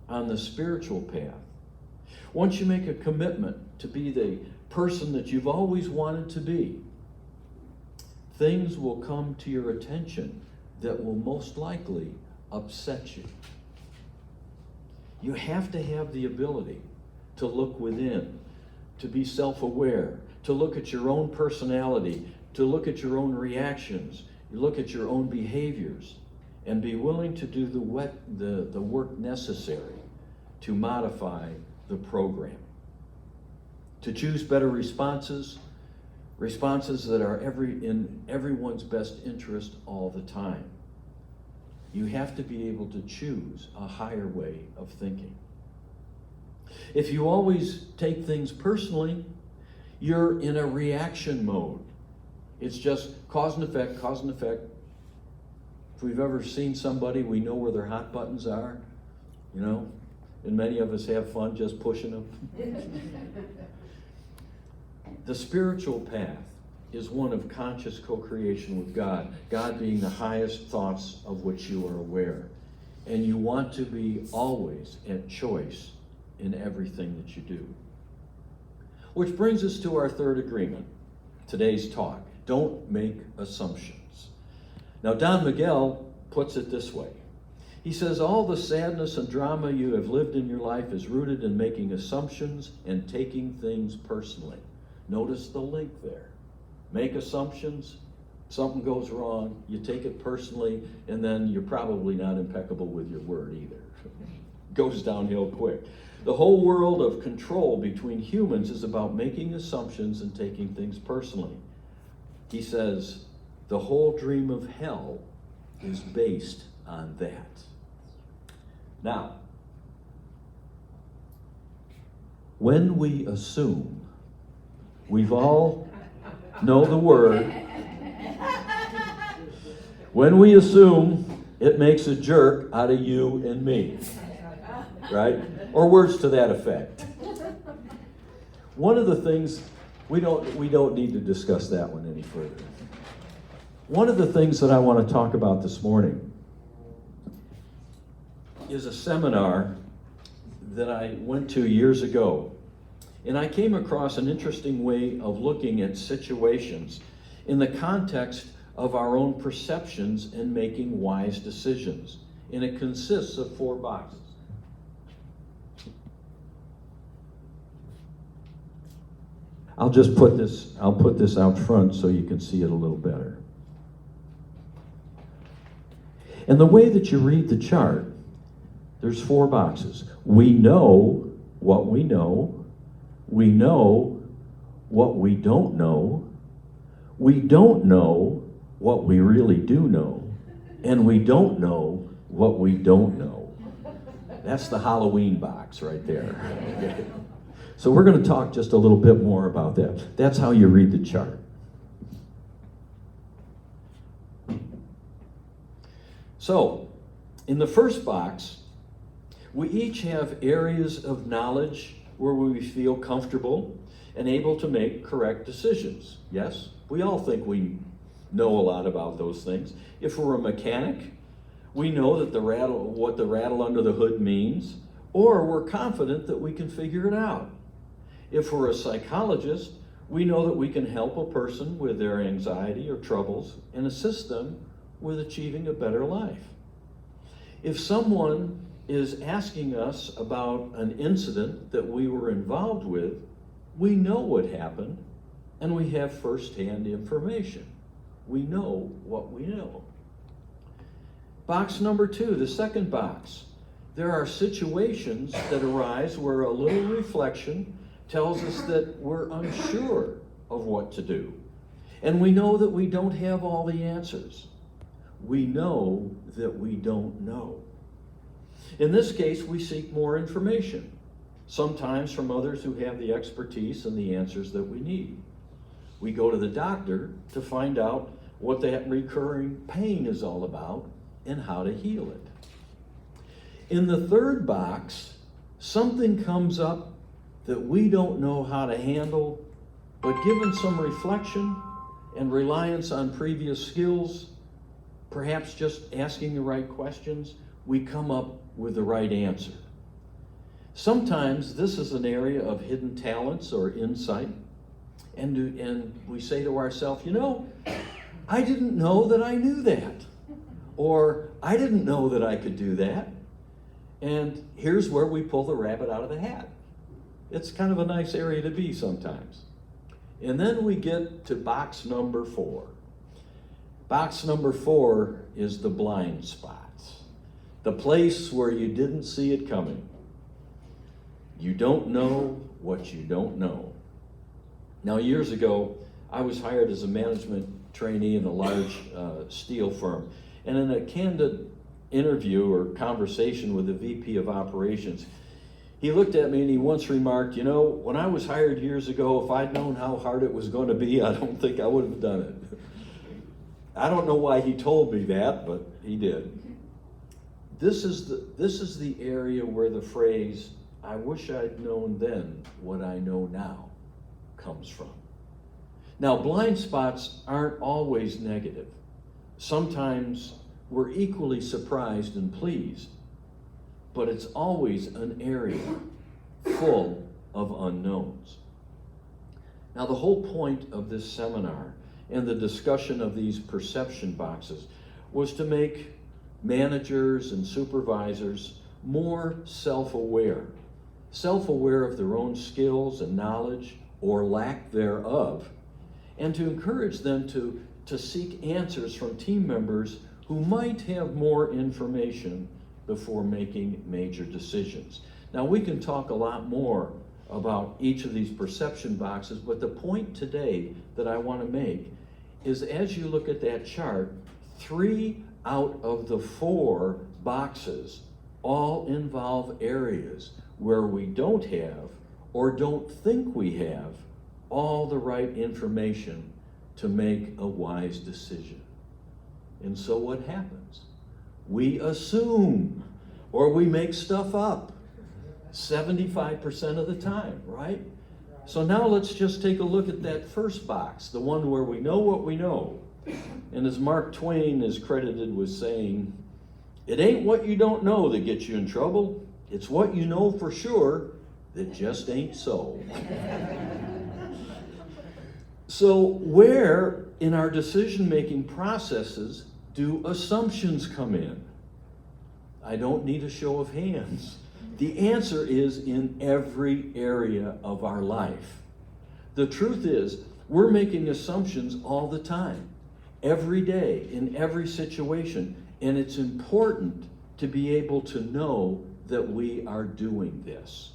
on the spiritual path, once you make a commitment to be the person that you've always wanted to be, things will come to your attention that will most likely upset you. You have to have the ability to look within, to be self-aware, to look at your own personality, to look at your own reactions, you look at your own behaviors, and be willing to do the work necessary to modify the program. To choose better responses that are in everyone's best interest all the time. You have to be able to choose a higher way of thinking. If you always take things personally, you're in a reaction mode. It's just cause and effect, cause and effect. If we've ever seen somebody, we know where their hot buttons are, and many of us have fun just pushing them. The spiritual path is one of conscious co-creation with God, God being the highest thoughts of which you are aware. And you want to be always at choice in everything that you do. Which brings us to our third agreement, today's talk. Don't make assumptions. Now, Don Miguel puts it this way. He says, all the sadness and drama you have lived in your life is rooted in making assumptions and taking things personally. Notice the link there. Make assumptions, something goes wrong, you take it personally, and then you're probably not impeccable with your word either. Goes downhill quick. The whole world of control between humans is about making assumptions and taking things personally. He says, the whole dream of hell is based on that. Now, when we assume, we've all know the word. When we assume, it makes a jerk out of you and me, right? Or words to that effect. One of the things, we don't need to discuss that one any further. One of the things that I want to talk about this morning is a seminar that I went to years ago. And I came across an interesting way of looking at situations in the context of our own perceptions and making wise decisions. And it consists of 4 boxes. I'll put this out front so you can see it a little better. And the way that you read the chart, there's 4 boxes. We know what we know. We know what we don't know. We don't know what we really do know. And we don't know what we don't know. That's the Halloween box right there. So we're going to talk just a little bit more about that. That's how you read the chart. So, in the first box, we each have areas of knowledge where we feel comfortable and able to make correct decisions. Yes, we all think we know a lot about those things. If we're a mechanic, we know that what the rattle under the hood means, or we're confident that we can figure it out. If we're a psychologist, we know that we can help a person with their anxiety or troubles and assist them with achieving a better life. If someone is asking us about an incident that we were involved with, we know what happened and we have first-hand information. We know what we know. Box number 2, the second box. There are situations that arise where a little reflection tells us that we're unsure of what to do. And we know that we don't have all the answers. We know that we don't know. In this case, we seek more information, sometimes from others who have the expertise and the answers that we need. We go to the doctor to find out what that recurring pain is all about and how to heal it. In the third box, something comes up that we don't know how to handle, but given some reflection and reliance on previous skills, perhaps just asking the right questions, we come up with the right answer. Sometimes this is an area of hidden talents or insight, and we say to ourselves, I didn't know that I knew that, or I didn't know that I could do that. And here's where we pull the rabbit out of the hat. It's kind of a nice area to be sometimes. And then we get to box number 4. Box number 4 is the blind spots, the place where you didn't see it coming. You don't know what you don't know. Now, years ago, I was hired as a management trainee in a large steel firm. And in a candid interview or conversation with the VP of operations, he looked at me and he once remarked, when I was hired years ago, if I'd known how hard it was going to be, I don't think I would have done it. I don't know why he told me that, but he did. This is the area where the phrase, "I wish I'd known then what I know now," comes from. Now, blind spots aren't always negative. Sometimes we're equally surprised and pleased, but it's always an area full of unknowns. Now, the whole point of this seminar and the discussion of these perception boxes was to make managers and supervisors more self-aware of their own skills and knowledge or lack thereof, and to encourage them to seek answers from team members who might have more information before making major decisions. Now, we can talk a lot more about each of these perception boxes, but the point today that I want to make is, as you look at that chart, 3 out of the 4 boxes all involve areas where we don't have or don't think we have all the right information to make a wise decision. And so what happens? We assume, or we make stuff up 75% of the time, right? So now let's just take a look at that first box, the one where we know what we know. And as Mark Twain is credited with saying, "It ain't what you don't know that gets you in trouble. It's what you know for sure that just ain't so." So where in our decision-making processes do assumptions come in? I don't need a show of hands. The answer is in every area of our life. The truth is, we're making assumptions all the time, every day, in every situation, and it's important to be able to know that we are doing this.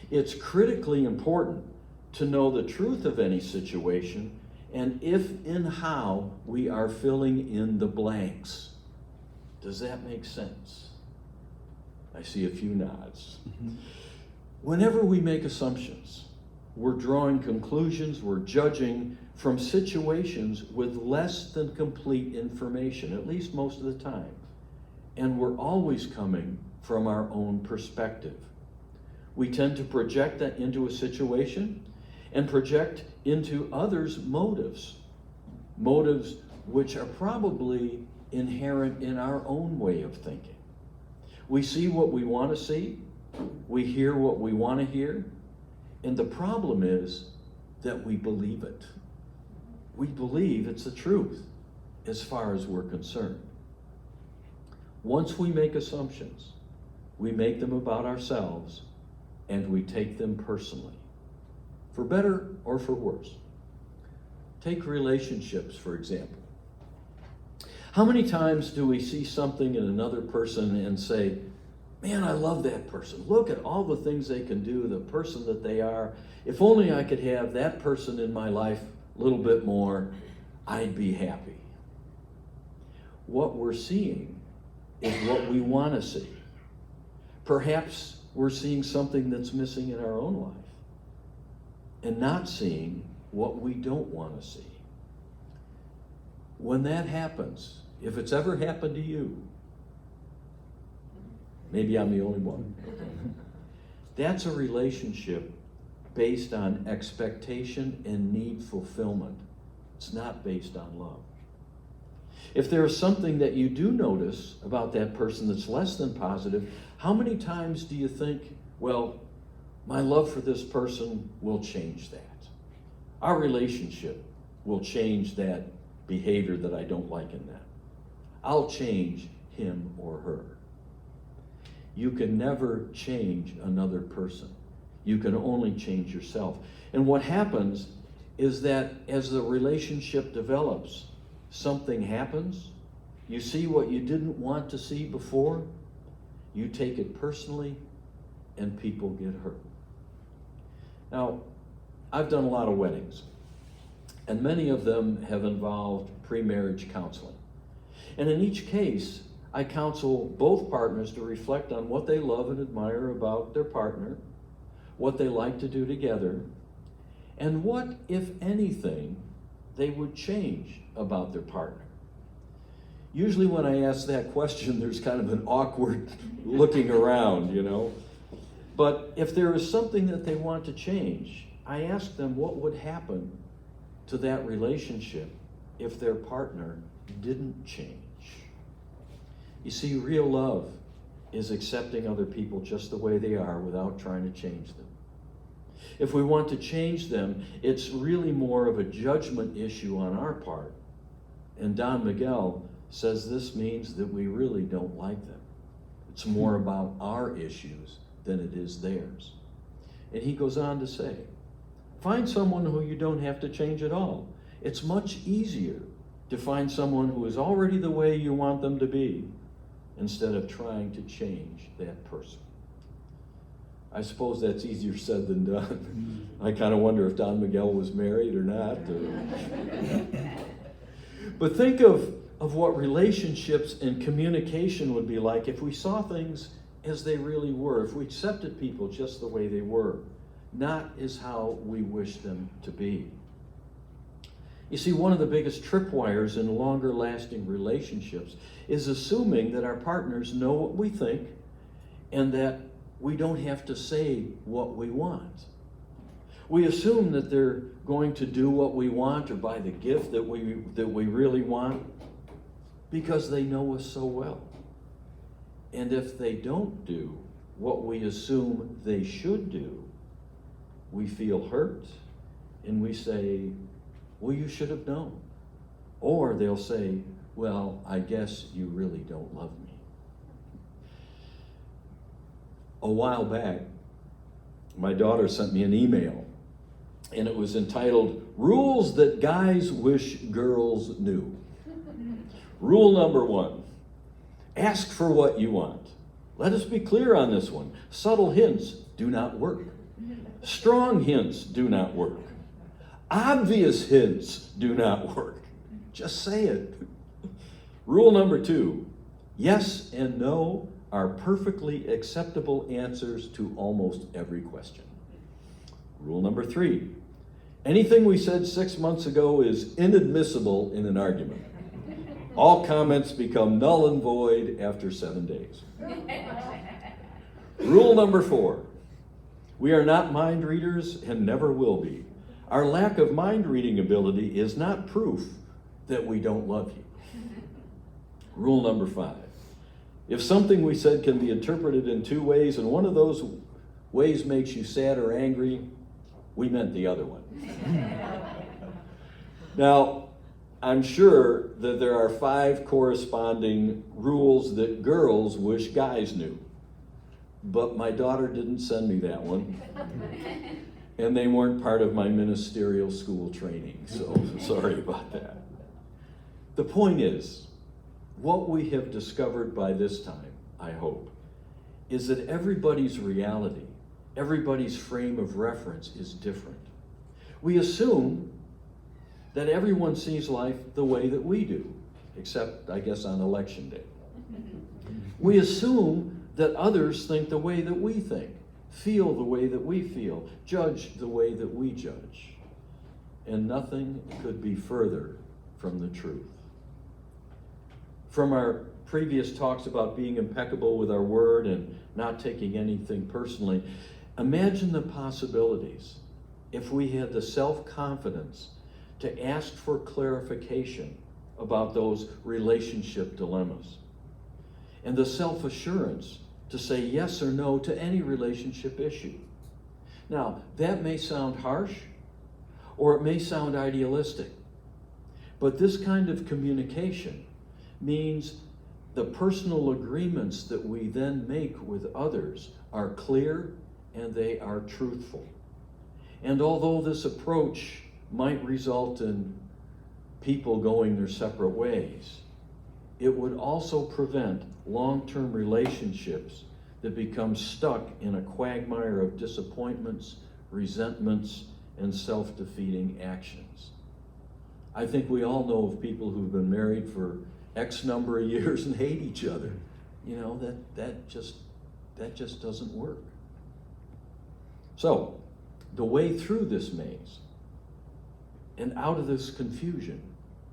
It's critically important to know the truth of any situation and if and how we are filling in the blanks. Does that make sense? I see a few nods. Whenever we make assumptions, we're drawing conclusions, we're judging from situations with less than complete information, at least most of the time. And we're always coming from our own perspective. We tend to project that into a situation and project into others' motives which are probably inherent in our own way of thinking. We see what we want to see, we hear what we want to hear, and the problem is that we believe it. We believe it's the truth as far as we're concerned. Once we make assumptions, we make them about ourselves and we take them personally, for better or for worse. Take relationships, for example. How many times do we see something in another person and say, "Man, I love that person. Look at all the things they can do, the person that they are. If only I could have that person in my life a little bit more, I'd be happy." What we're seeing is what we want to see. Perhaps we're seeing something that's missing in our own life and not seeing what we don't want to see. When that happens, if it's ever happened to you, maybe I'm the only one, that's a relationship based on expectation and need fulfillment. It's not based on love. If there is something that you do notice about that person that's less than positive, how many times do you think, well, my love for this person will change that. Our relationship will change that behavior that I don't like in them. I'll change him or her. You can never change another person. You can only change yourself. And what happens is that as the relationship develops, something happens. You see what you didn't want to see before. You take it personally, and people get hurt. Now, I've done a lot of weddings, and many of them have involved pre-marriage counseling. And in each case, I counsel both partners to reflect on what they love and admire about their partner, what they like to do together, and what, if anything, they would change about their partner. Usually when I ask that question, there's kind of an awkward looking around, you know. But if there is something that they want to change, I ask them what would happen to that relationship if their partner didn't change. You see, real love is accepting other people just the way they are without trying to change them. If we want to change them, it's really more of a judgment issue on our part. And Don Miguel says this means that we really don't like them. It's more about our issues than it is theirs. And he goes on to say, find someone who you don't have to change at all. It's much easier to find someone who is already the way you want them to be instead of trying to change that person. I suppose that's easier said than done. I kind of wonder if Don Miguel was married or not. But think of what relationships and communication would be like if we saw things as they really were, if we accepted people just the way they were, not as how we wish them to be. You see, one of the biggest tripwires in longer lasting relationships is assuming that our partners know what we think and that we don't have to say what we want. We assume that they're going to do what we want or buy the gift that we really want because they know us so well. And if they don't do what we assume they should do, we feel hurt and we say, well, you should have known. Or they'll say, well, I guess you really don't love me. A while back, my daughter sent me an email, and it was entitled, Rules That Guys Wish Girls Knew. Rule number 1, ask for what you want. Let us be clear on this one. Subtle hints do not work. Strong hints do not work. Obvious hints do not work. Just say it. Rule number 2, yes and no are perfectly acceptable answers to almost every question. Rule number 3, anything we said 6 months ago is inadmissible in an argument. All comments become null and void after 7 days. Rule number 4, we are not mind readers and never will be. Our lack of mind reading ability is not proof that we don't love you. Rule number 5, if something we said can be interpreted in 2 ways and one of those ways makes you sad or angry, we meant the other one. Now, I'm sure that there are 5 corresponding rules that girls wish guys knew, but my daughter didn't send me that one, and they weren't part of my ministerial school training, so sorry about that. The point is, what we have discovered by this time, I hope, is that everybody's reality, everybody's frame of reference is different. We assume that everyone sees life the way that we do, except, I guess, on election day. We assume that others think the way that we think, feel the way that we feel, judge the way that we judge. And nothing could be further from the truth. From our previous talks about being impeccable with our word and not taking anything personally, imagine the possibilities if we had the self-confidence to ask for clarification about those relationship dilemmas, and the self-assurance to say yes or no to any relationship issue. Now, that may sound harsh, or it may sound idealistic, but this kind of communication means the personal agreements that we then make with others are clear and they are truthful. And although this approach might result in people going their separate ways, it would also prevent long-term relationships that become stuck in a quagmire of disappointments, resentments, and self-defeating actions. I think we all know of people who've been married for X number of years and hate each other. You know, that just doesn't work. So, the way through this maze and out of this confusion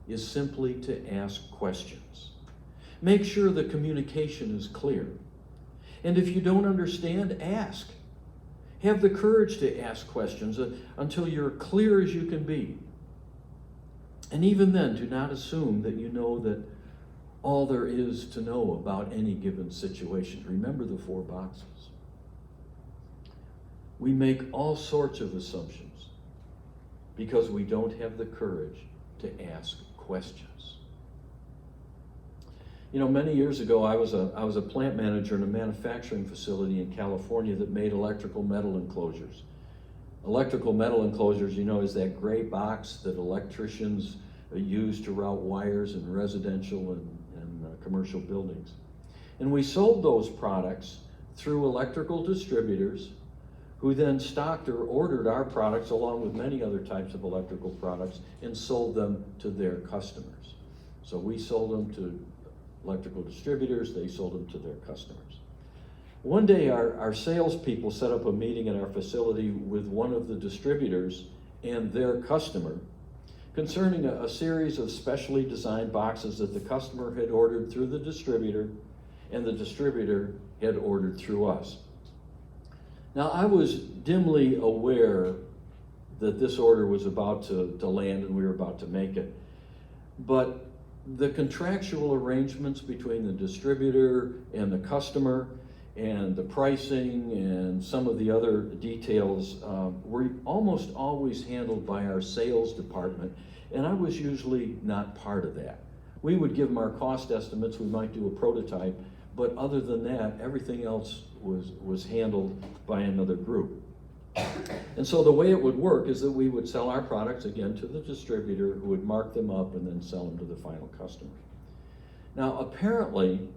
is simply to ask questions. Make sure the communication is clear. And if you don't understand, ask. Have the courage to ask questions until you're clear as you can be. And even then, do not assume that you know that all there is to know about any given situation. Remember the 4 boxes. We make all sorts of assumptions because we don't have the courage to ask questions. You know, many years ago, I was a plant manager in a manufacturing facility in California that made electrical metal enclosures. Electrical metal enclosures, you know, is that gray box that electricians use to route wires in residential and commercial buildings. And we sold those products through electrical distributors who then stocked or ordered our products along with many other types of electrical products and sold them to their customers. So we sold them to electrical distributors, they sold them to their customers. One day our salespeople set up a meeting in our facility with one of the distributors and their customer concerning a series of specially designed boxes that the customer had ordered through the distributor and the distributor had ordered through us. Now, I was dimly aware that this order was about to land and we were about to make it, but the contractual arrangements between the distributor and the customer and the pricing and some of the other details were almost always handled by our sales department, and I was usually not part of that. We would give them our cost estimates, we might do a prototype, but other than that, everything else was handled by another group. And so the way it would work is that we would sell our products again to the distributor who would mark them up and then sell them to the final customer. Now, apparently,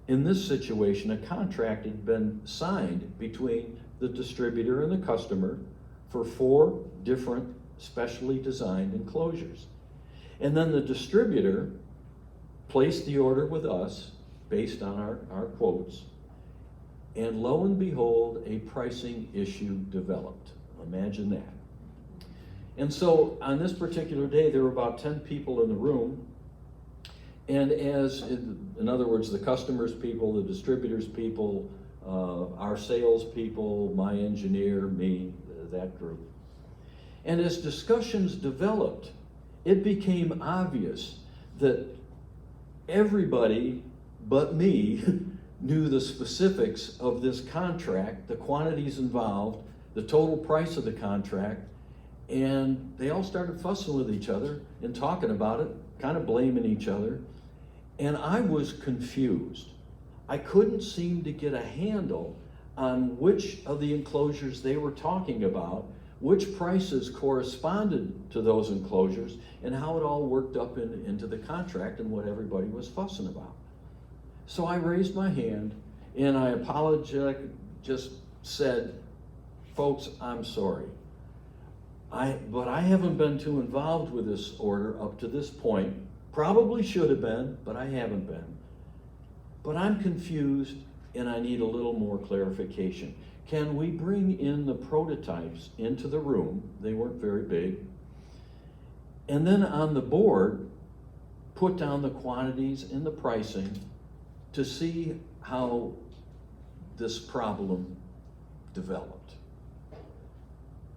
in this situation, a contract had been signed between the distributor and the customer for 4 different specially designed enclosures. And then the distributor placed the order with us based on our quotes, and lo and behold, a pricing issue developed. Imagine that. And so on this particular day, there were about 10 people in the room, and in other words, the customer's people, the distributor's people, our sales people, my engineer, me, that group. And as discussions developed, it became obvious that everybody but me knew the specifics of this contract, the quantities involved, the total price of the contract, and they all started fussing with each other and talking about it, kind of blaming each other. And I was confused. I couldn't seem to get a handle on which of the enclosures they were talking about, which prices corresponded to those enclosures, and how it all worked up into the contract and what everybody was fussing about. So I raised my hand and I apologetically just said, folks, I'm sorry. But I haven't been too involved with this order up to this point. Probably should have been, but I haven't been. But I'm confused and I need a little more clarification. Can we bring in the prototypes into the room? They weren't very big. And then on the board, put down the quantities and the pricing to see how this problem developed.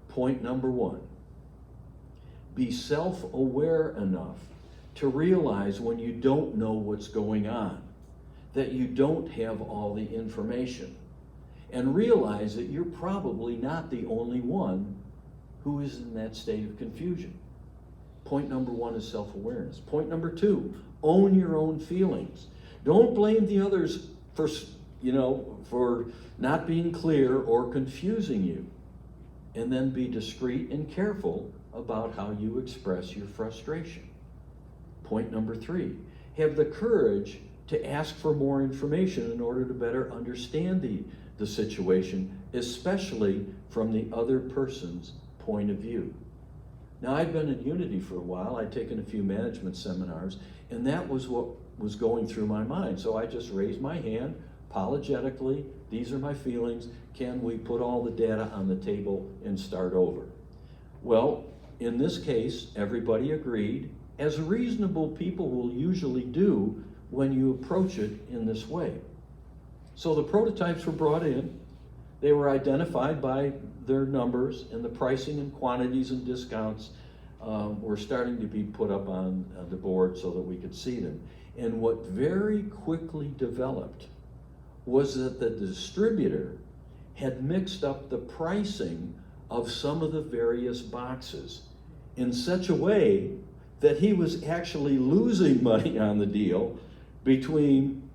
Point number 1, be self-aware enough to realize when you don't know what's going on, that you don't have all the information. and realize that you're probably not the only one who is in that state of confusion. Point number one is self-awareness. Point number two, own your own feelings. Don't blame the others for not being clear or confusing you. And then be discreet and careful about how you express your frustration. Point number three, have the courage to ask for more information in order to better understand the situation, especially from the other person's point of view. Now, I'd been in Unity for a while. I'd taken a few management seminars, and that was what was going through my mind. So I just raised my hand, apologetically, these are my feelings, can we put all the data on the table and start over? Well, in this case, everybody agreed, as reasonable people will usually do when you approach it in this way. So the prototypes were brought in, they were identified by their numbers, and the pricing and quantities and discounts were starting to be put up on the board so that we could see them. And what very quickly developed was that the distributor had mixed up the pricing of some of the various boxes in such a way that he was actually losing money on the deal between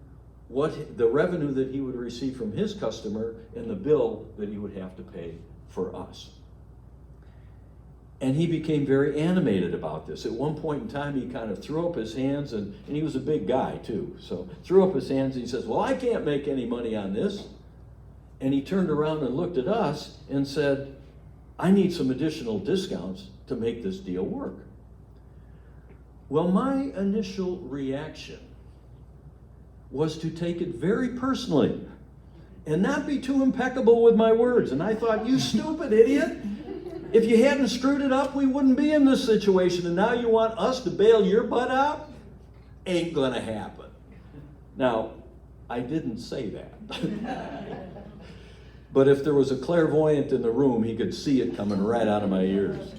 what the revenue that he would receive from his customer and the bill that he would have to pay for us. And he became very animated about this. At one point in time, he kind of threw up his hands, and he was a big guy too, so threw up his hands and he says, well, I can't make any money on this. And he turned around and looked at us and said, I need some additional discounts to make this deal work. Well, my initial reaction was to take it very personally and not be too impeccable with my words. And I thought, you stupid idiot. If you hadn't screwed it up, we wouldn't be in this situation. And now you want us to bail your butt out? Ain't gonna happen. Now, I didn't say that. But if there was a clairvoyant in the room, he could see it coming right out of my ears.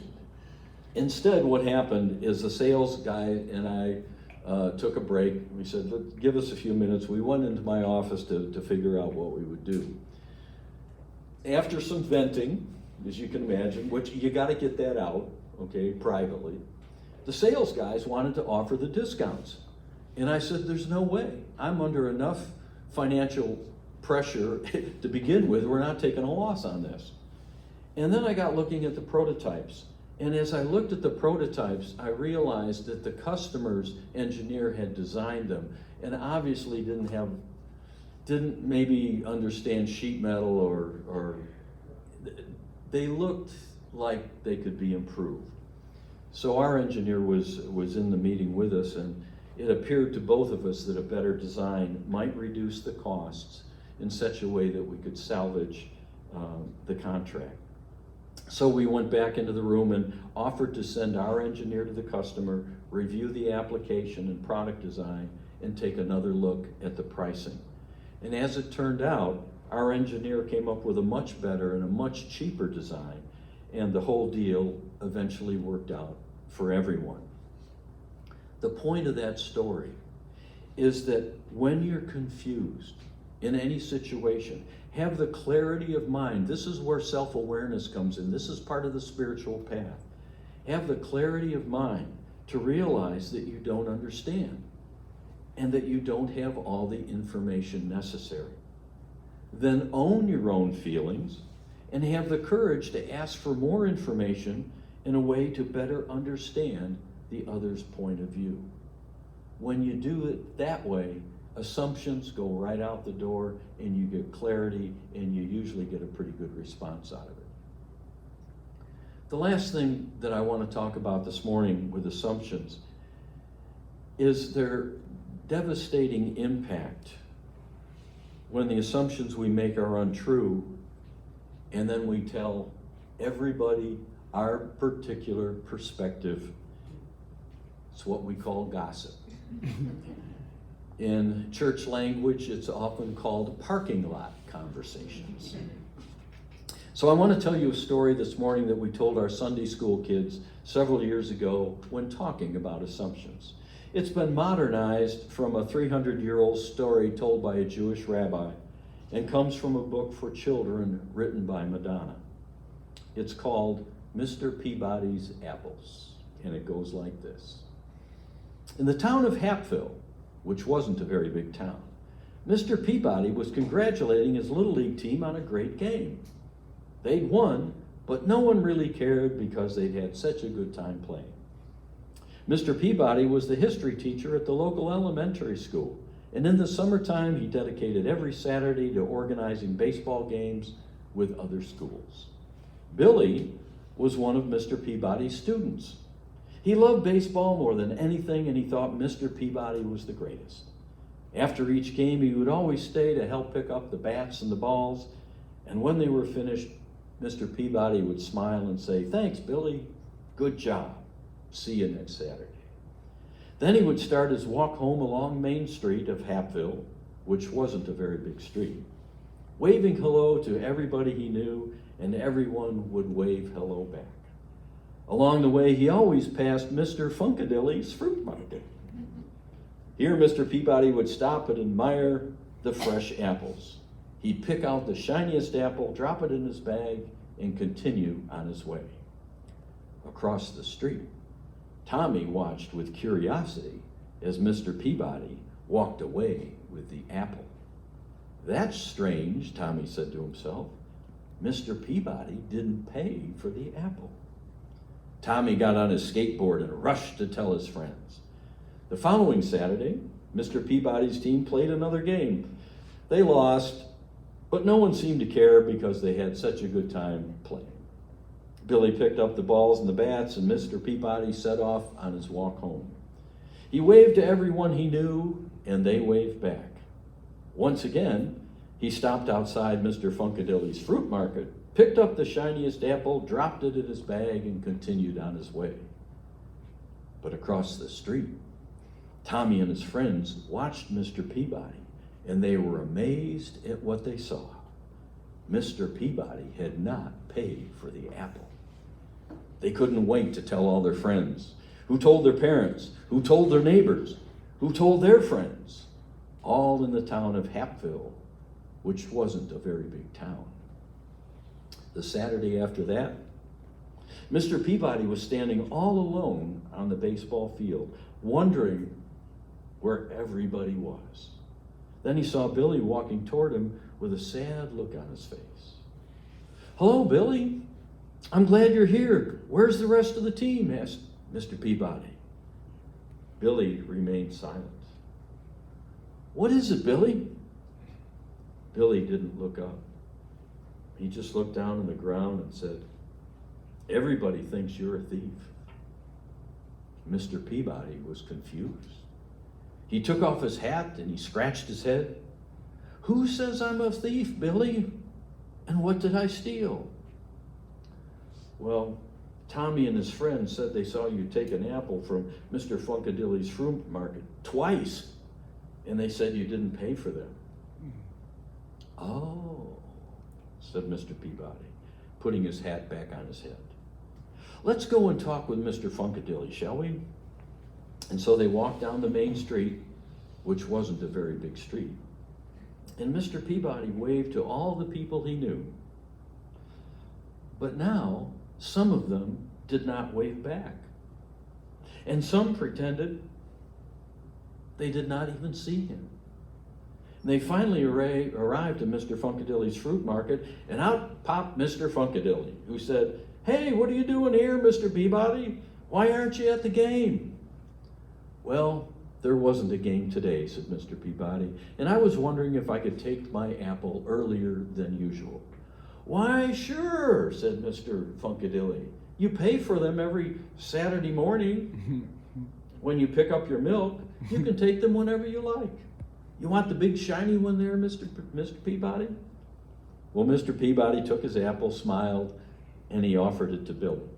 Instead, what happened is the sales guy and I took a break. We said, give us a few minutes. We went into my office to figure out what we would do. After some venting, as you can imagine, which you got to get that out, okay, privately, the sales guys wanted to offer the discounts. And I said, there's no way. I'm under enough financial pressure to begin with. We're not taking a loss on this. And then I got looking at the prototypes. And as I looked at the prototypes, I realized that the customer's engineer had designed them and obviously didn't maybe understand sheet metal or they looked like they could be improved. So our engineer was in the meeting with us, and it appeared to both of us that a better design might reduce the costs in such a way that we could salvage the contract. So we went back into the room and offered to send our engineer to the customer, review the application and product design, and take another look at the pricing. And as it turned out, our engineer came up with a much better and a much cheaper design, and the whole deal eventually worked out for everyone. The point of that story is that when you're confused in any situation, have the clarity of mind. This is where self-awareness comes in. This is part of the spiritual path. Have the clarity of mind to realize that you don't understand and that you don't have all the information necessary. Then own your own feelings and have the courage to ask for more information in a way to better understand the other's point of view. When you do it that way, assumptions go right out the door and you get clarity and you usually get a pretty good response out of it. The last thing that I want to talk about this morning with assumptions is their devastating impact when the assumptions we make are untrue and then we tell everybody our particular perspective. It's what we call gossip. In church language, it's often called parking lot conversations. So I want to tell you a story this morning that we told our Sunday school kids several years ago when talking about assumptions. It's been modernized from a 300-year-old story told by a Jewish rabbi, and comes from a book for children written by Madonna. It's called Mr. Peabody's Apples, and it goes like this. In the town of Hapville, which wasn't a very big town, Mr. Peabody was congratulating his Little League team on a great game. They'd won, but no one really cared because they'd had such a good time playing. Mr. Peabody was the history teacher at the local elementary school, and in the summertime he dedicated every Saturday to organizing baseball games with other schools. Billy was one of Mr. Peabody's students. He loved baseball more than anything, and he thought Mr. Peabody was the greatest. After each game, he would always stay to help pick up the bats and the balls, and when they were finished, Mr. Peabody would smile and say, "Thanks, Billy. Good job. See you next Saturday." Then he would start his walk home along Main Street of Hapville, which wasn't a very big street, waving hello to everybody he knew, and everyone would wave hello back. Along the way, he always passed Mr. Funkadilly's fruit market. Here, Mr. Peabody would stop and admire the fresh apples. He'd pick out the shiniest apple, drop it in his bag, and continue on his way. Across the street, Tommy watched with curiosity as Mr. Peabody walked away with the apple. "That's strange," Tommy said to himself. "Mr. Peabody didn't pay for the apple." Tommy got on his skateboard and rushed to tell his friends. The following Saturday, Mr. Peabody's team played another game. They lost, but no one seemed to care because they had such a good time playing. Billy picked up the balls and the bats, and Mr. Peabody set off on his walk home. He waved to everyone he knew, and they waved back. Once again, he stopped outside Mr. Funkadilly's fruit market, picked up the shiniest apple, dropped it in his bag, and continued on his way. But across the street, Tommy and his friends watched Mr. Peabody, and they were amazed at what they saw. Mr. Peabody had not paid for the apple. They couldn't wait to tell all their friends, who told their parents, who told their neighbors, who told their friends, all in the town of Hapville, which wasn't a very big town. The Saturday after that, Mr. Peabody was standing all alone on the baseball field, wondering where everybody was. Then he saw Billy walking toward him with a sad look on his face. "Hello, Billy. I'm glad you're here. Where's the rest of the team?" asked Mr. Peabody. Billy remained silent. "What is it, Billy?" Billy didn't look up. He just looked down on the ground and said, "Everybody thinks you're a thief." Mr. Peabody was confused. He took off his hat and he scratched his head. "Who says I'm a thief, Billy? And what did I steal?" "Well, Tommy and his friends said they saw you take an apple from Mr. Funkadilly's fruit market twice, and they said you didn't pay for them." "Oh," said Mr. Peabody, putting his hat back on his head. "Let's go and talk with Mr. Funkadilly, shall we?" And so they walked down the main street, which wasn't a very big street. And Mr. Peabody waved to all the people he knew. But now, some of them did not wave back. And some pretended they did not even see him. And they finally arrived at Mr. Funkadilly's fruit market, and out popped Mr. Funkadilly, who said, "Hey, what are you doing here, Mr. Peabody? Why aren't you at the game?" "Well, there wasn't a game today," said Mr. Peabody, "and I was wondering if I could take my apple earlier than usual." "Why, sure," said Mr. Funkadilly. "You pay for them every Saturday morning. When you pick up your milk, you can take them whenever you like. You want the big shiny one there, Mr. Peabody?" Well, Mr. Peabody took his apple, smiled, and he offered it to Billy.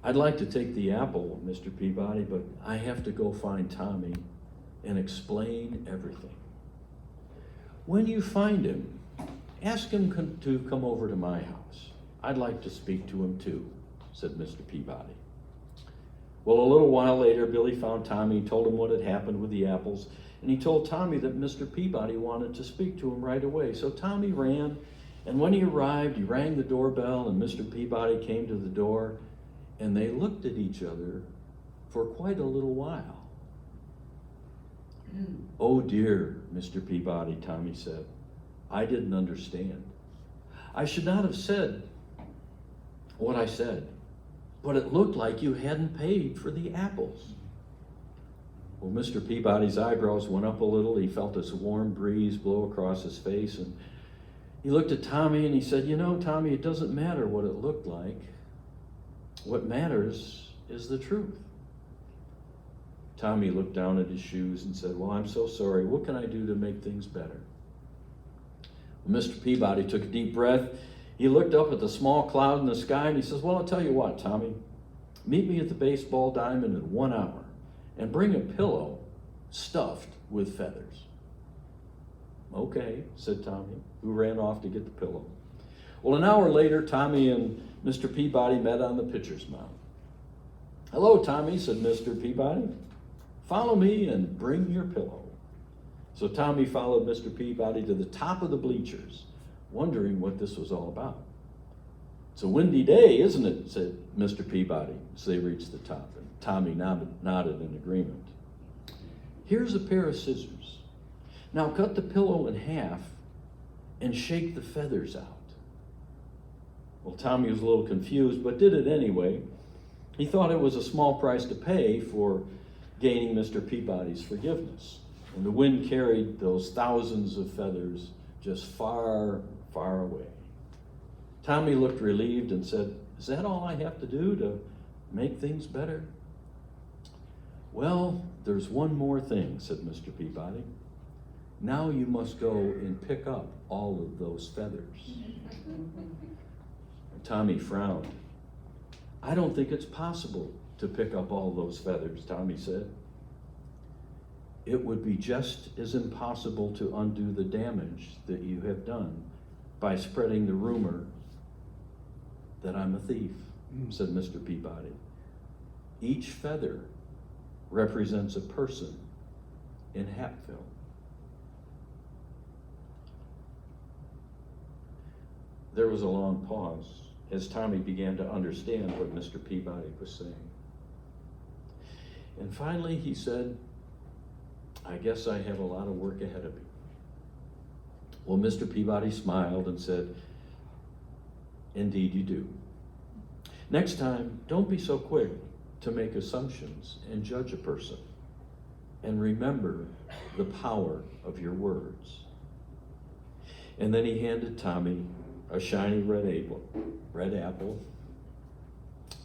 "I'd like to take the apple, Mr. Peabody, but I have to go find Tommy and explain everything." "When you find him, ask him to come over to my house. I'd like to speak to him too," said Mr. Peabody. Well, a little while later, Billy found Tommy, told him what had happened with the apples, and he told Tommy that Mr. Peabody wanted to speak to him right away. So Tommy ran, and when he arrived, he rang the doorbell, and Mr. Peabody came to the door, and they looked at each other for quite a little while. "Oh dear, Mr. Peabody," Tommy said, "I didn't understand. I should not have said what I said, but it looked like you hadn't paid for the apples." Well, Mr. Peabody's eyebrows went up a little. He felt this warm breeze blow across his face, and he looked at Tommy and he said, "You know, Tommy, it doesn't matter what it looked like. What matters is the truth." Tommy looked down at his shoes and said, "Well, I'm so sorry. What can I do to make things better?" Well, Mr. Peabody took a deep breath. He looked up at the small cloud in the sky and he says, "Well, I'll tell you what, Tommy. Meet me at the baseball diamond in 1 hour and bring a pillow stuffed with feathers." "Okay," said Tommy, who ran off to get the pillow. Well, an hour later, Tommy and Mr. Peabody met on the pitcher's mound. "Hello, Tommy," said Mr. Peabody. "Follow me and bring your pillow." So Tommy followed Mr. Peabody to the top of the bleachers, wondering what this was all about. "It's a windy day, isn't it?" said Mr. Peabody as they reached the top, and Tommy nodded in agreement. "Here's a pair of scissors. Now cut the pillow in half and shake the feathers out." Well, Tommy was a little confused, but did it anyway. He thought it was a small price to pay for gaining Mr. Peabody's forgiveness. And the wind carried those thousands of feathers just far, far away. Tommy looked relieved and said, "Is that all I have to do to make things better?" "Well, there's one more thing," said Mr. Peabody. "Now you must go and pick up all of those feathers." Tommy frowned. "I don't think it's possible to pick up all those feathers," Tommy said. "It would be just as impossible to undo the damage that you have done by spreading the rumor that I'm a thief," said Mr. Peabody. "Each feather represents a person in Hapville." There was a long pause as Tommy began to understand what Mr. Peabody was saying. And finally he said, "I guess I have a lot of work ahead of me." Well, Mr. Peabody smiled and said, "Indeed you do. Next time, don't be so quick to make assumptions and judge a person. And remember the power of your words." And then he handed Tommy a shiny red apple,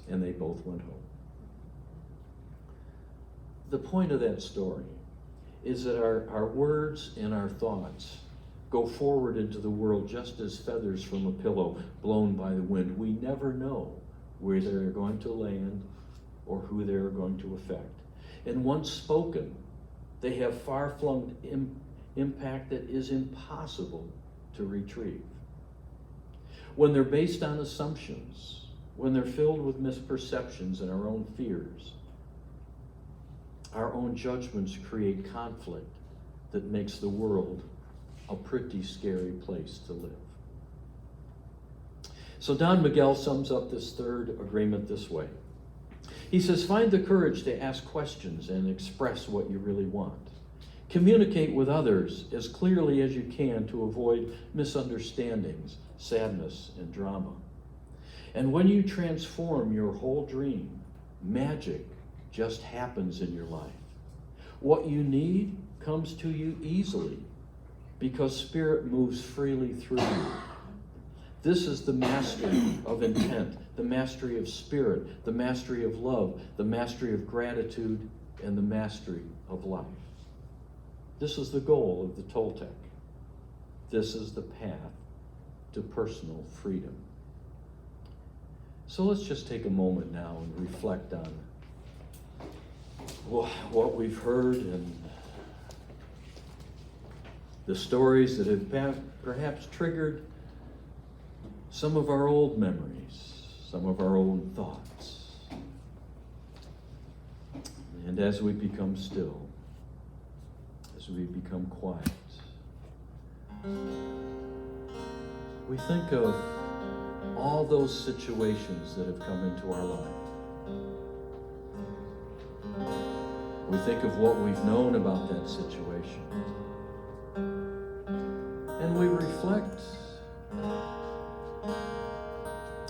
and they both went home. The point of that story is that our words and our thoughts go forward into the world just as feathers from a pillow blown by the wind. We never know where they're going to land or who they're going to affect. And once spoken, they have far-flung impact that is impossible to retrieve. When they're based on assumptions, when they're filled with misperceptions and our own fears, our own judgments create conflict that makes the world a pretty scary place to live. So Don Miguel sums up this third agreement this way. He says, find the courage to ask questions and express what you really want. Communicate with others as clearly as you can to avoid misunderstandings, sadness, and drama. And when you transform your whole dream, magic just happens in your life. What you need comes to you easily because Spirit moves freely through you. This is the mastery of intent, the mastery of spirit, the mastery of love, the mastery of gratitude, and the mastery of life. This is the goal of the Toltec. This is the path to personal freedom. So let's just take a moment now and reflect on what we've heard and the stories that have perhaps triggered some of our old memories, some of our old thoughts. And as we become still, as we become quiet, we think of all those situations that have come into our life. We think of what we've known about that situation. And we reflect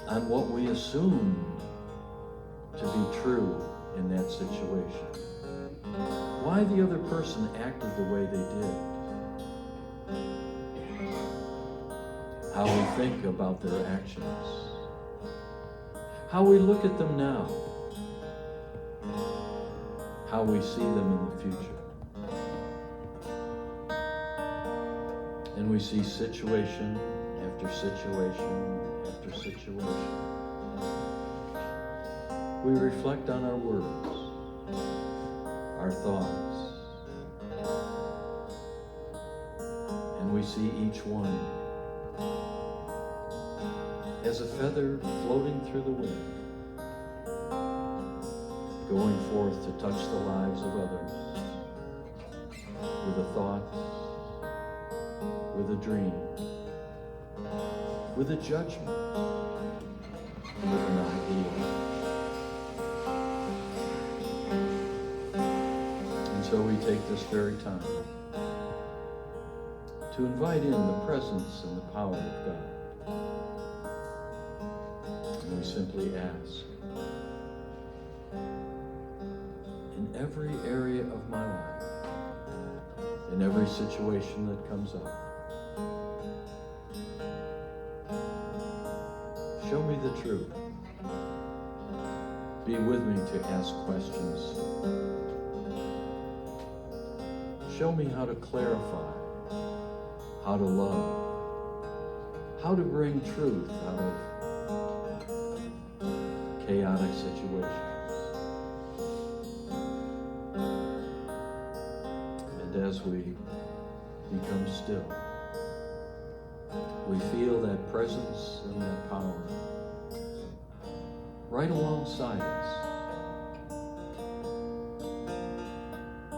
on what we assume to be true in that situation. Why the other person acted the way they did. How we think about their actions. How we look at them now. How we see them in the future. And we see situation after situation after situation. We reflect on our words, our thoughts, and we see each one as a feather floating through the wind, going forth to touch the lives of others with a thought, with a dream, with a judgment, with an idea. And so we take this very time to invite in the presence and the power of God. And we simply ask, in every area of my life, in every situation that comes up, show me the truth. Be with me to ask questions. Show me how to clarify, how to love, how to bring truth out of chaotic situations. And as we become still, we feel that presence and that power right alongside us,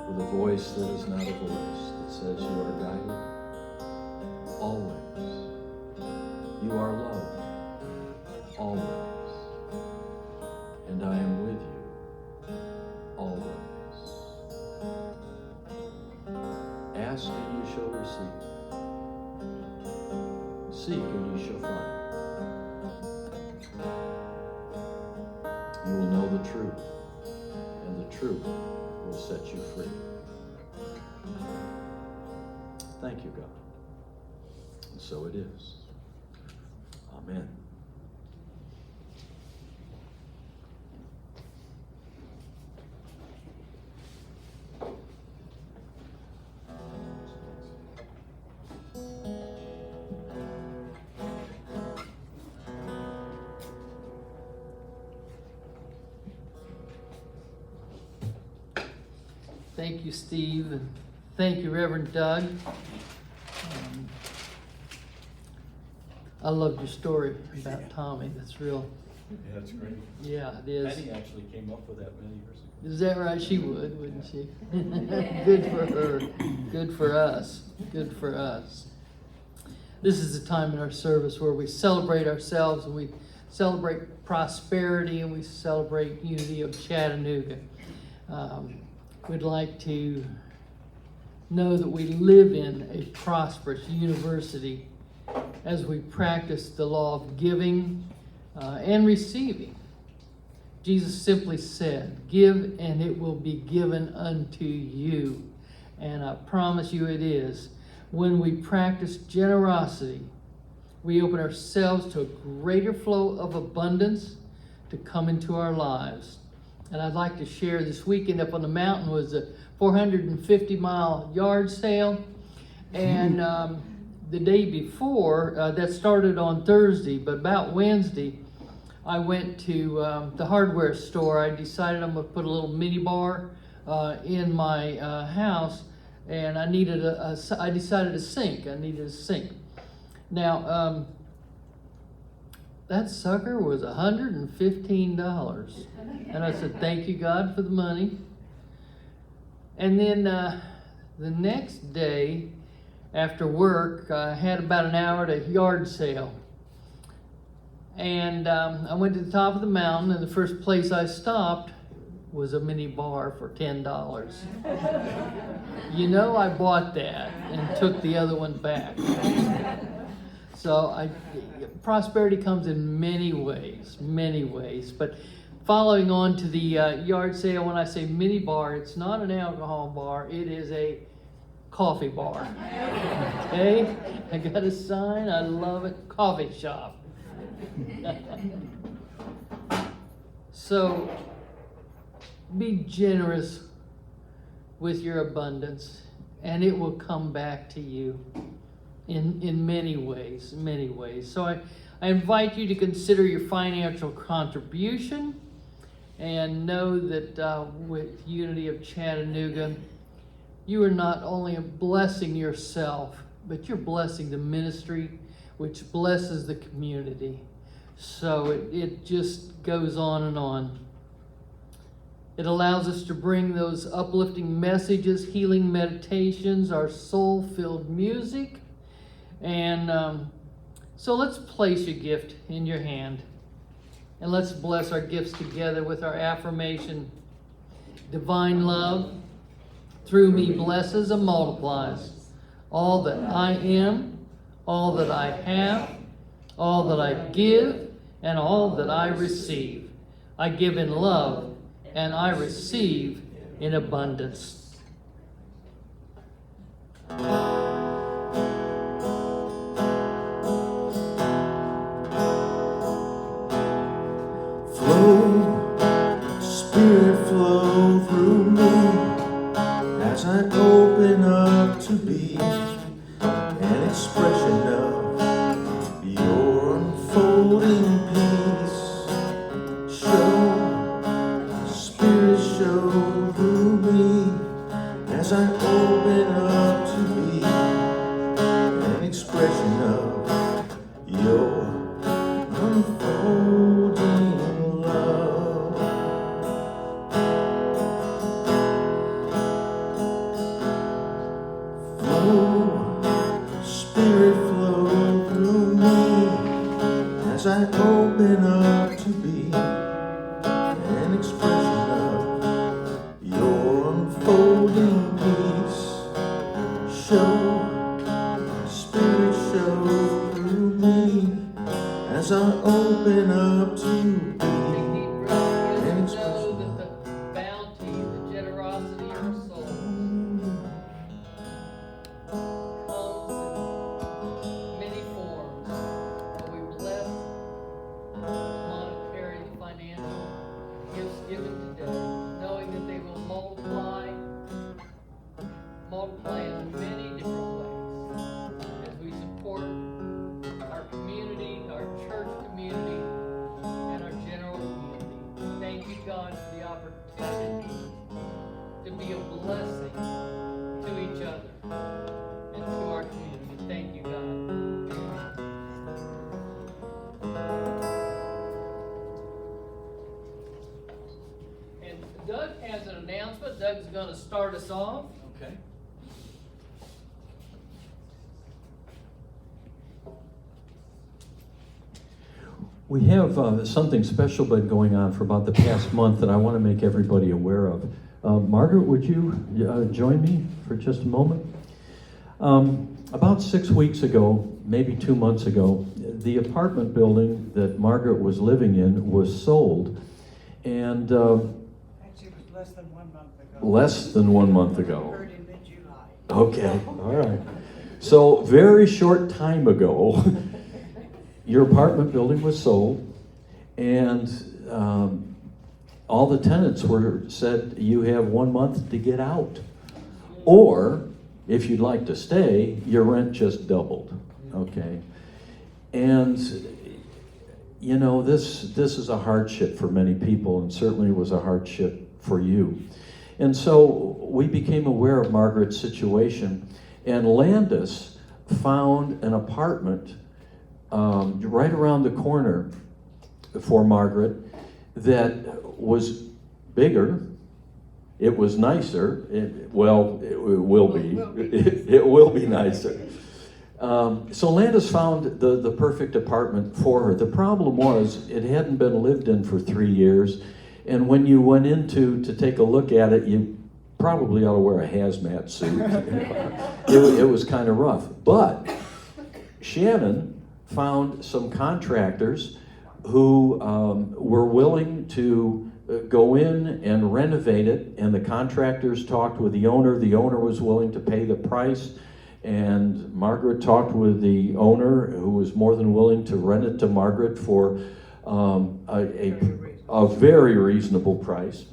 with a voice that is not a voice that says you are guided always, you are loved always, and I am with you always. Ask and you shall receive. Seek and you shall find. You will know the truth, and the truth will set you free. Thank you, God. And so it is. Amen. Thank you, Steve, and thank you, Reverend Doug. I loved your story about Tommy. That's real. Yeah, that's great. Yeah, it is. Patty actually came up with that many years ago. Is that right? She would, wouldn't she? Good for her. Good for us. Good for us. This is a time in our service where we celebrate ourselves and we celebrate prosperity and we celebrate unity of Chattanooga. We'd like to know that we live in a prosperous university as we practice the law of giving and receiving. Jesus simply said, "Give and it will be given unto you." And I promise you it is. When we practice generosity, we open ourselves to a greater flow of abundance to come into our lives. And I'd like to share this weekend up on the mountain was a 450-mile yard sale. And the day before, that started on Thursday, but about Wednesday, I went to the hardware store. I decided I'm going to put a little mini bar in my house, and I needed I decided a sink. I needed a sink. Now, that sucker was $115. And I said, thank you, God, for the money. And then the next day after work, I had about an hour at a yard sale. And I went to the top of the mountain, and the first place I stopped was a mini bar for $10. You know, I bought that and took the other one back. So prosperity comes in many ways. But following on to the yard sale, when I say mini bar, it's not an alcohol bar, it is a coffee bar. Okay? I got a sign, I love it, coffee shop. So, be generous with your abundance, and it will come back to you in many ways. So I invite you to consider your financial contribution, and know that with Unity of Chattanooga, you are not only blessing yourself, but you're blessing the ministry, which blesses the community. So it just goes on and on. It allows us to bring those uplifting messages, healing meditations, our soul-filled music. And so let's place your gift in your hand. And let's bless our gifts together with our affirmation. Divine love through me blesses and multiplies all that I am, all that I have, all that I give, and all that I receive. I give in love, and I receive in abundance. Flow, Spirit, flow through me as I open up to be an expression of your unfolding peace. Spirit, show through me as I open up to be an expression of your unfolding love. Flow, Spirit, flow through me as I open up to be an expression of your unfolding peace. Spirit, show through me as I open up to be an expression Know that the bounty, the generosity of our soul comes in many forms. And we bless monetary, financial gifts given today, knowing that they will multiply in many different ways as we support our community, our church community, and our general community. Thank you, God, for the opportunity to be a blessing to each other and to our community. Thank you, God. And Doug has an announcement. Doug's going to start us off. Okay. We have something special been going on for about the past month that I want to make everybody aware of. Margaret, would you join me for just a moment? About 6 weeks ago, maybe 2 months ago, the apartment building that Margaret was living in was sold, and Actually, it was less than 1 month ago. less than 1 month ago. Occurred in mid-July. Okay, all right. So very short time ago, your apartment building was sold, and all the tenants said you have 1 month to get out, or if you'd like to stay, your rent just doubled. Okay, and you know this is a hardship for many people, and certainly was a hardship for you. And so we became aware of Margaret's situation, and Landis found an apartment right around the corner for Margaret that was bigger, It was nicer. It will be. It will be nicer. So Landis found the perfect apartment for her. The problem was it hadn't been lived in for 3 years, and when you went in to take a look at it, you probably ought to wear a hazmat suit. It was kind of rough. But Shannon found some contractors who were willing to go in and renovate it, and the contractors talked with the owner. The owner was willing to pay the price, and Margaret talked with the owner, who was more than willing to rent it to Margaret for a very reasonable price.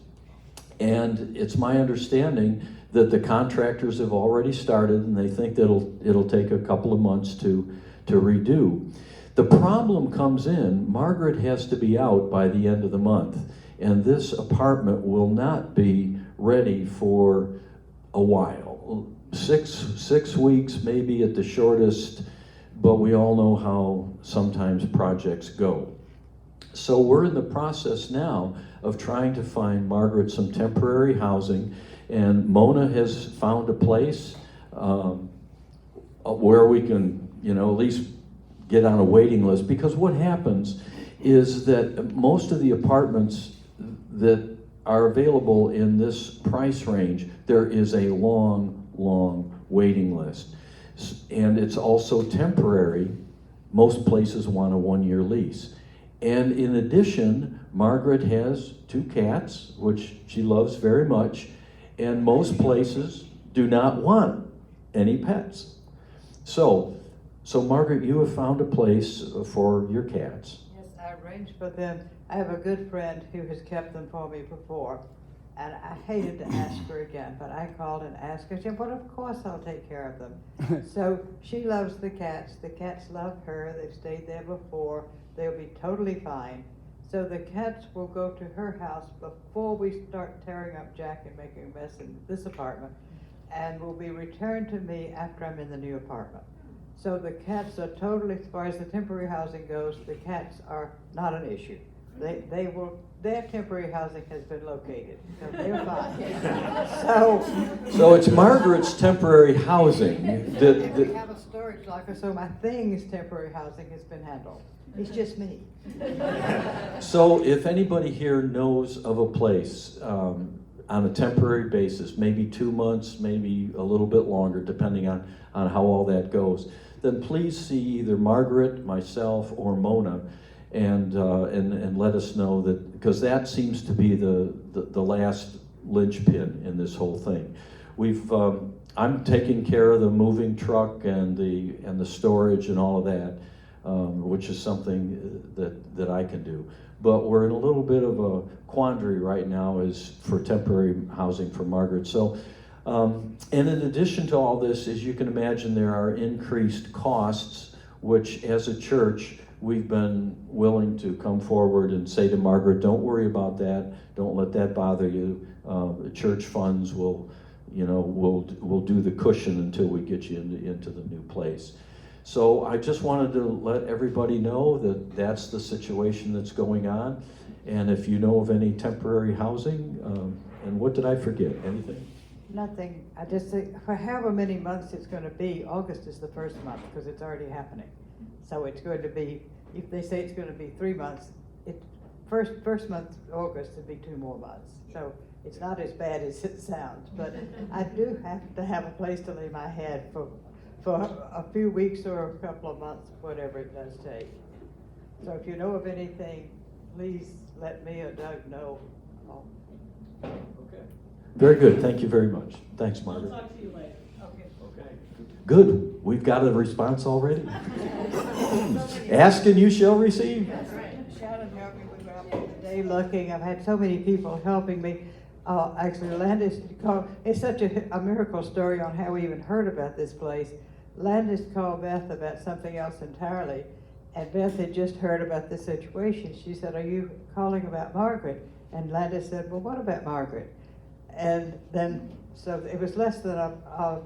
And it's my understanding that the contractors have already started, and they think that it'll take a couple of months to redo. The problem comes in, Margaret has to be out by the end of the month, and this apartment will not be ready for a while. Six weeks maybe at the shortest, but we all know how sometimes projects go. So we're in the process now of trying to find Margaret some temporary housing, and Mona has found a place where we can, at least get on a waiting list, because what happens is that most of the apartments that are available in this price range, there is a long waiting list. And it's also temporary. Most places want a 1-year lease. And in addition, Margaret has 2 cats, which she loves very much, and most places do not want any pets. So Margaret, you have found a place for your cats. Yes, I arranged for them. I have a good friend who has kept them for me before, and I hated to ask her again, but I called and asked her. She said, well, of course I'll take care of them. So she loves the cats love her. They've stayed there before. They'll be totally fine. So the cats will go to her house before we start tearing up Jack and making a mess in this apartment, and will be returned to me after I'm in the new apartment. So the cats are totally, as far as the temporary housing goes, the cats are not an issue. Their temporary housing has been located, so they're fine. So it's Margaret's temporary housing. And we have a storage locker, so my things temporary housing has been handled. It's just me. So if anybody here knows of a place on a temporary basis, maybe 2 months, maybe a little bit longer, depending on how all that goes, then please see either Margaret, myself, or Mona, and let us know that, because that seems to be the last linchpin in this whole thing. I'm taking care of the moving truck and the storage and all of that, which is something that I can do. But we're in a little bit of a quandary right now is for temporary housing for Margaret. So, and in addition to all this, as you can imagine, there are increased costs, which as a church, we've been willing to come forward and say to Margaret, don't worry about that. Don't let that bother you. The church funds will do the cushion until we get you into the new place. So I just wanted to let everybody know that that's the situation that's going on. And if you know of any temporary housing, and what did I forget? Anything? Nothing. I just think for however many months it's going to be, August is the first month because it's already happening. So it's going to be, if they say it's going to be 3 months, first month, August, would be 2 more months. So it's not as bad as it sounds. But I do have to have a place to lay my head for a few weeks or a couple of months, whatever it does take. So if you know of anything, please let me or Doug know. Okay. Very good. Thank you very much. Thanks, Margaret. I'll talk to you later. Okay. Okay. Good. We've got a response already. Ask and you shall receive. That's right. Shannon helped me. We were out today looking. I've had so many people helping me. Actually, Landis called. It's such a miracle story on how we even heard about this place. Landis called Beth about something else entirely, and Beth had just heard about the situation. She said, "Are you calling about Margaret?" And Landis said, "Well, what about Margaret?" And then, so it was less than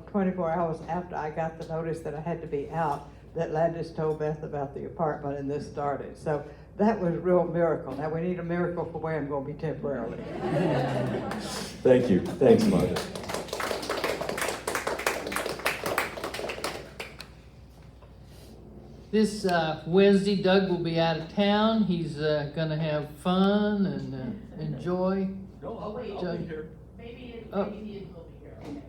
24 hours after I got the notice that I had to be out that Landis told Beth about the apartment and this started. So that was a real miracle. Now we need a miracle for where I'm going to be temporarily. Thank you. Thanks, Martha. This Wednesday, Doug will be out of town. He's gonna have fun and enjoy. No, Oh, wait, Doug. maybe Oh. Ian will be here, okay.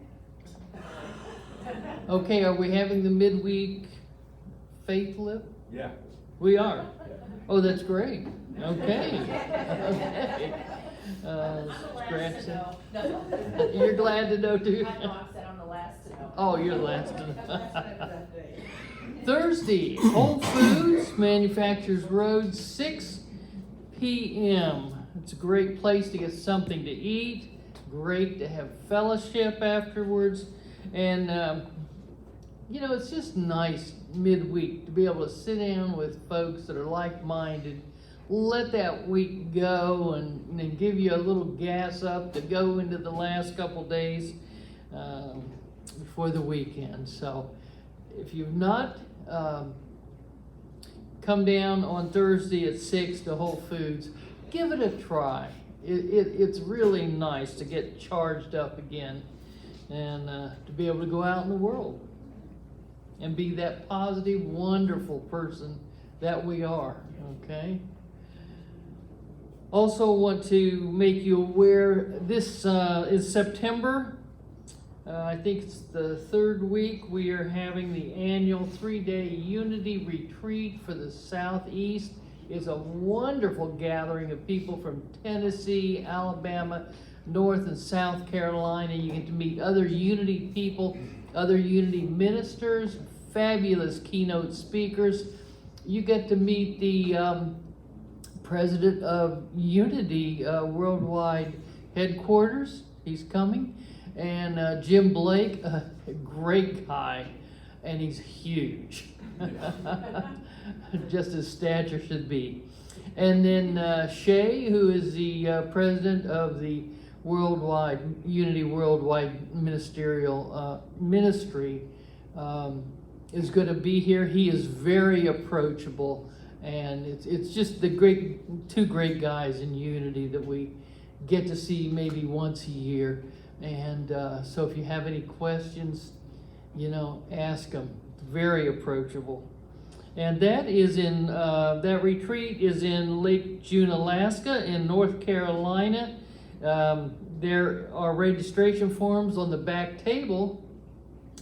Okay, are we having the midweek faith lift? Yeah. We are. Oh, that's great. Okay. Okay. Scratch that. No. You're glad to know too? I know, I said I'm the last to know. Oh, you're the last to know. Thursday, Whole Foods, Manufacturers Road, 6 p.m. It's a great place to get something to eat, great to have fellowship afterwards, and it's just nice midweek to be able to sit down with folks that are like-minded, let that week go, and give you a little gas up to go into the last couple days before the weekend. So if you've not come down on Thursday at 6 to Whole Foods, give it a try. It's really nice to get charged up again and to be able to go out in the world and be that positive, wonderful person that we are, okay? Also want to make you aware, this is September. I think it's the third week. We are having the annual 3-day Unity Retreat for the Southeast. It's a wonderful gathering of people from Tennessee, Alabama, North and South Carolina. You get to meet other Unity people, other Unity ministers, fabulous keynote speakers. You get to meet the president of Unity Worldwide Headquarters. He's coming. And Jim Blake, a great guy, and he's huge. Just as stature should be. And then Shay, who is the president of the Unity Worldwide Ministerial Ministry, is going to be here. He is very approachable, and it's just the two great guys in Unity that we get to see maybe once a year. And so if you have any questions, ask them. Very approachable. And that is that retreat is in Lake June, Alaska, in North Carolina. There are registration forms on the back table,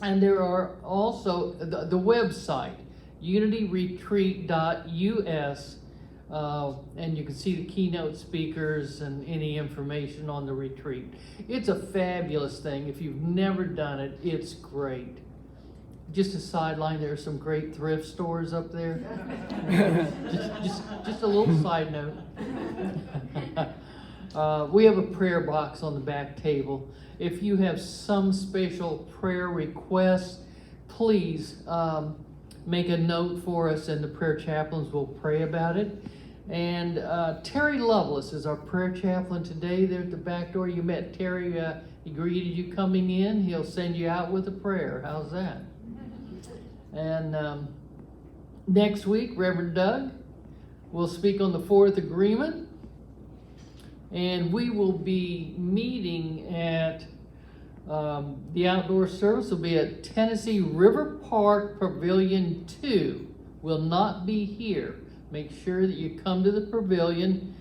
and there are also the website, unityretreat.us, and you can see the keynote speakers and any information on the retreat. It's a fabulous thing. If you've never done it, it's great. Just a sideline, there are some great thrift stores up there. just a little side note. We have a prayer box on the back table. If you have some special prayer requests, please make a note for us, and the prayer chaplains will pray about it. And Terry Lovelace is our prayer chaplain today there at the back door. You met Terry, he greeted you coming in. He'll send you out with a prayer. How's that? And next week, Rev Doug will speak on the fourth agreement. And we will be meeting at the outdoor service will be at Tennessee River Park Pavilion 2. Will not be here. Make sure that you come to the pavilion,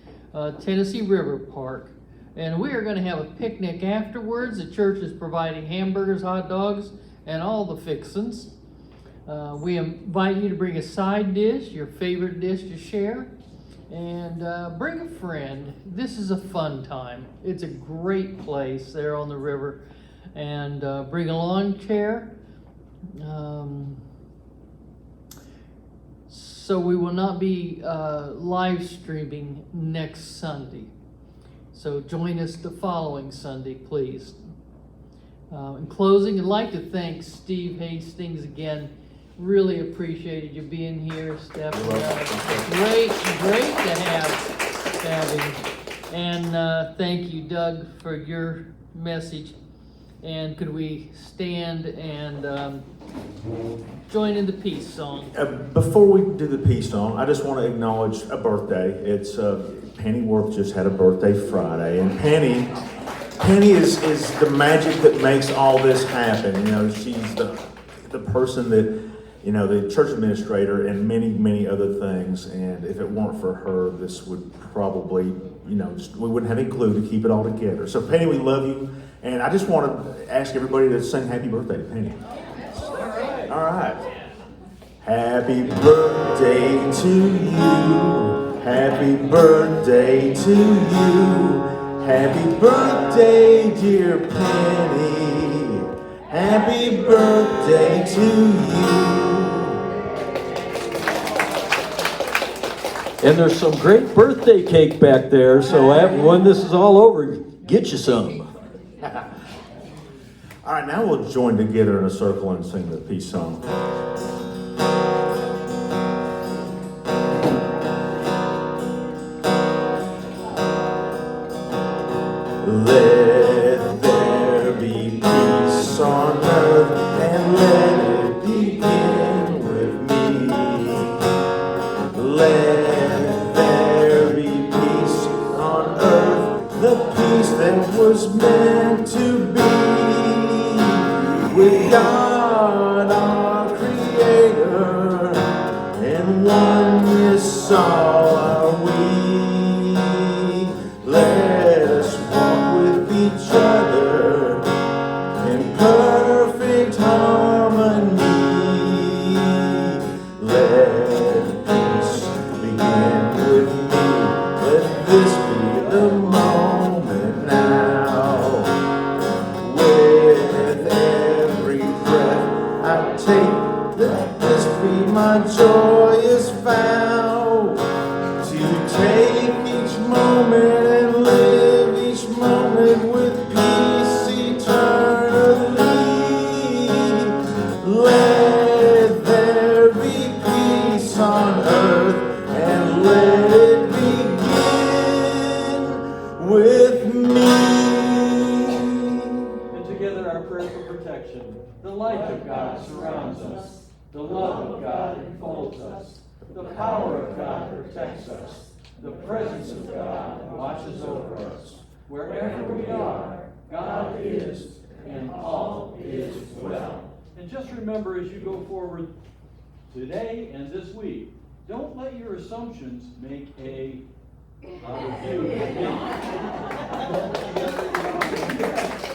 Tennessee River Park. And we are going to have a picnic afterwards. The church is providing hamburgers, hot dogs, and all the fixins. We invite you to bring a side dish, your favorite dish to share, and bring a friend. This is a fun time. It's a great place there on the river. And bring a lawn chair. So we will not be live streaming next Sunday. So join us the following Sunday, please. In closing, I'd like to thank Steve Hastings again. Really appreciated you being here, Steph. Great to have you. And thank you, Doug, for your message. And could we stand and join in the peace song. Before we do the peace song, I just want to acknowledge a birthday. It's Penny Werth just had a birthday Friday, and Penny is the magic that makes all this happen. You know, she's the person that, you know, the church administrator and many other things. And if it weren't for her, this would probably, you know, we wouldn't have any glue to keep it all together. So Penny, we love you, and I just want to ask everybody to sing happy birthday to Penny. All right. Happy birthday to you. Happy birthday to you. Happy birthday, dear Penny. Happy birthday to you. And there's some great birthday cake back there, so when this is all over, get you some. All right, now we'll join together in a circle and sing the peace song. Let there be peace on earth, and let it begin with me. Let there be peace on earth, the peace that was meant to be. With God our Creator, and oneness all are we. Let us walk with each other in perfect harmony. Let peace begin with me. Let this be the moment now. With every breath I take, let this be my joyous vow. To take each moment and live each moment with peace eternally. Let there be peace on earth, and let it begin with me. And together our prayer for protection. The light of God surrounds us. The love of God enfolds us. The power of God protects us. The presence of God watches over us. Wherever we are, God is, and all is well. And just remember as you go forward today and this week, don't let your assumptions make a out of you.